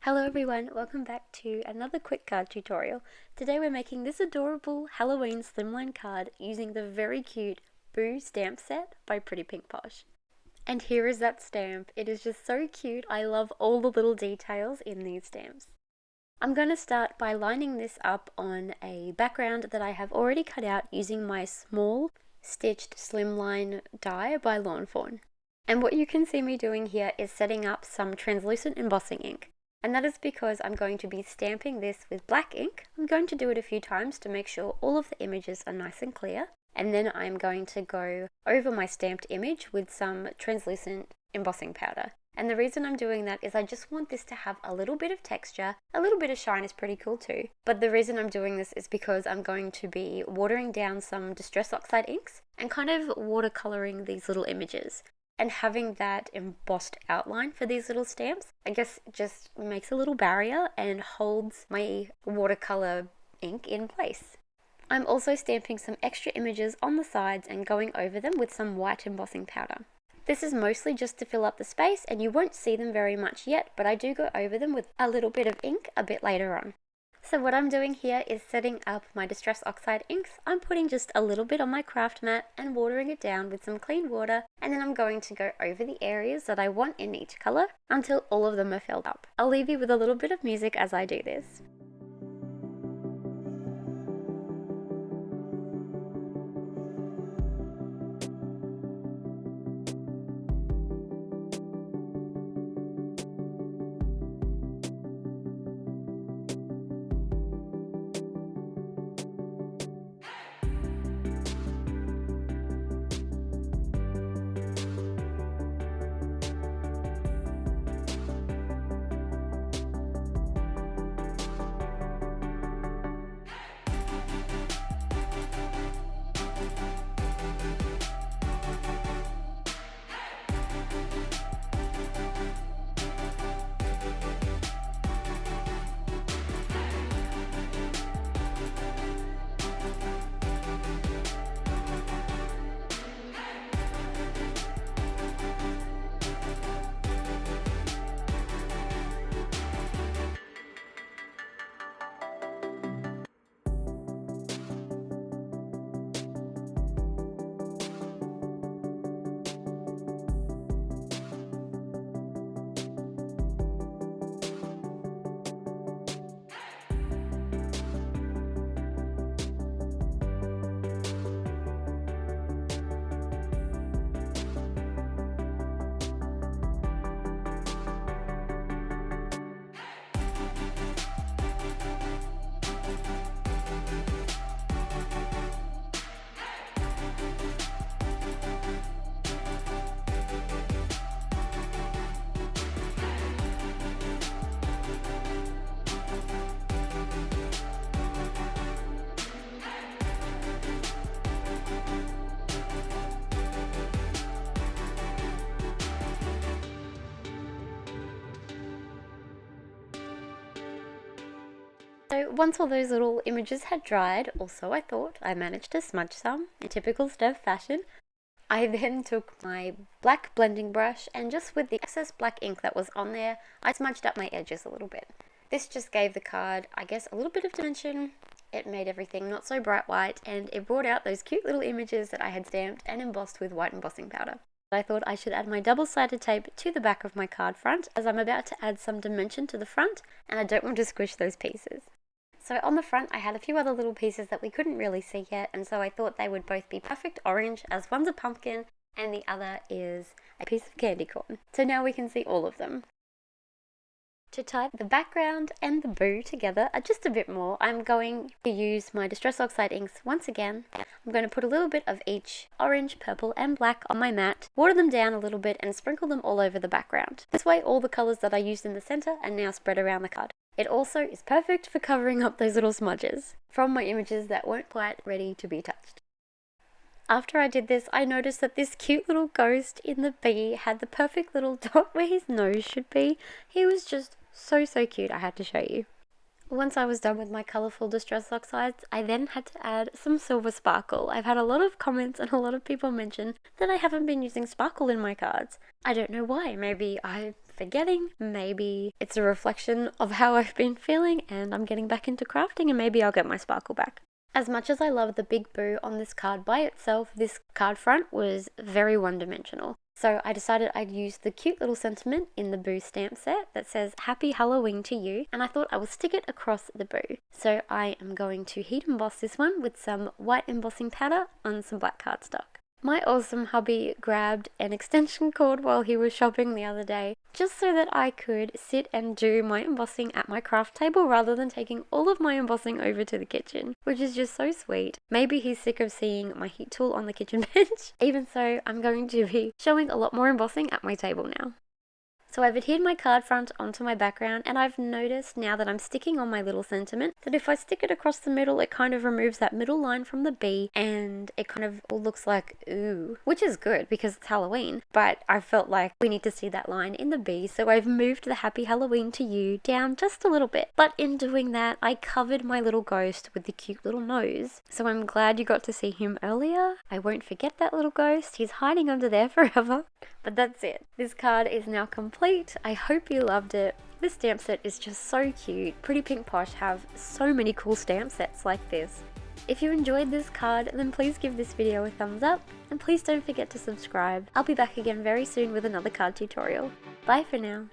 Hello everyone, welcome back to another quick card tutorial. Today we're making this adorable Halloween Slimline card using the very cute Boo stamp set by Pretty Pink Posh. And here is that stamp. It is just so cute. I love all the little details in these stamps. I'm going to start by lining this up on a background that I have already cut out using my small stitched slimline die by Lawn Fawn. And what you can see me doing here is setting up some translucent embossing ink. And that is because I'm going to be stamping this with black ink. I'm going to do it a few times to make sure all of the images are nice and clear. And then I'm going to go over my stamped image with some translucent embossing powder. And the reason I'm doing that is I just want this to have a little bit of texture. A little bit of shine is pretty cool too. But the reason I'm doing this is because I'm going to be watering down some Distress Oxide inks and kind of watercoloring these little images. And having that embossed outline for these little stamps, I guess just makes a little barrier and holds my watercolor ink in place. I'm also stamping some extra images on the sides and going over them with some white embossing powder. This is mostly just to fill up the space and you won't see them very much yet, but I do go over them with a little bit of ink a bit later on. So what I'm doing here is setting up my Distress Oxide inks. I'm putting just a little bit on my craft mat and watering it down with some clean water, and then I'm going to go over the areas that I want in each colour until all of them are filled up. I'll leave you with a little bit of music as I do this. So once all those little images had dried, also I thought I managed to smudge some in typical Steph fashion. I then took my black blending brush and just with the excess black ink that was on there, I smudged up my edges a little bit. This just gave the card, I guess, a little bit of dimension. It made everything not so bright white and it brought out those cute little images that I had stamped and embossed with white embossing powder. I thought I should add my double-sided tape to the back of my card front as I'm about to add some dimension to the front and I don't want to squish those pieces. So on the front I had a few other little pieces that we couldn't really see yet, and so I thought they would both be perfect orange, as one's a pumpkin and the other is a piece of candy corn. So now we can see all of them. To tie the background and the boo together just a bit more, I'm going to use my Distress Oxide inks once again. I'm going to put a little bit of each orange, purple and black on my mat, water them down a little bit and sprinkle them all over the background. This way all the colours that I used in the centre are now spread around the card. It also is perfect for covering up those little smudges from my images that weren't quite ready to be touched. After I did this, I noticed that this cute little ghost in the bee had the perfect little dot where his nose should be. He was just so cute, I had to show you. Once I was done with my colourful Distress Oxides, I then had to add some silver sparkle. I've had a lot of comments and a lot of people mention that I haven't been using sparkle in my cards. I don't know why. Maybe I forgetting. Maybe it's a reflection of how I've been feeling and I'm getting back into crafting, and maybe I'll get my sparkle back. As much as I love the big boo on this card by itself, this card front was very one-dimensional. So I decided I'd use the cute little sentiment in the boo stamp set that says Happy Halloween to you, and I thought I would stick it across the boo. So I am going to heat emboss this one with some white embossing powder on some black cardstock. My awesome hubby grabbed an extension cord while he was shopping the other day, just so that I could sit and do my embossing at my craft table rather than taking all of my embossing over to the kitchen, which is just so sweet. Maybe he's sick of seeing my heat tool on the kitchen bench. Even so, I'm going to be showing a lot more embossing at my table now. So I've adhered my card front onto my background, and I've noticed now that I'm sticking on my little sentiment that if I stick it across the middle, it kind of removes that middle line from the B, and it kind of all looks like ooh, which is good because it's Halloween, but I felt like we need to see that line in the B, so I've moved the Happy Halloween to you down just a little bit. But in doing that, I covered my little ghost with the cute little nose, so I'm glad you got to see him earlier. I won't forget that little ghost. He's hiding under there forever. But that's it. This card is now complete. I hope you loved it. This stamp set is just so cute. Pretty Pink Posh have so many cool stamp sets like this. If you enjoyed this card, then please give this video a thumbs up, and please don't forget to subscribe. I'll be back again very soon with another card tutorial. Bye for now.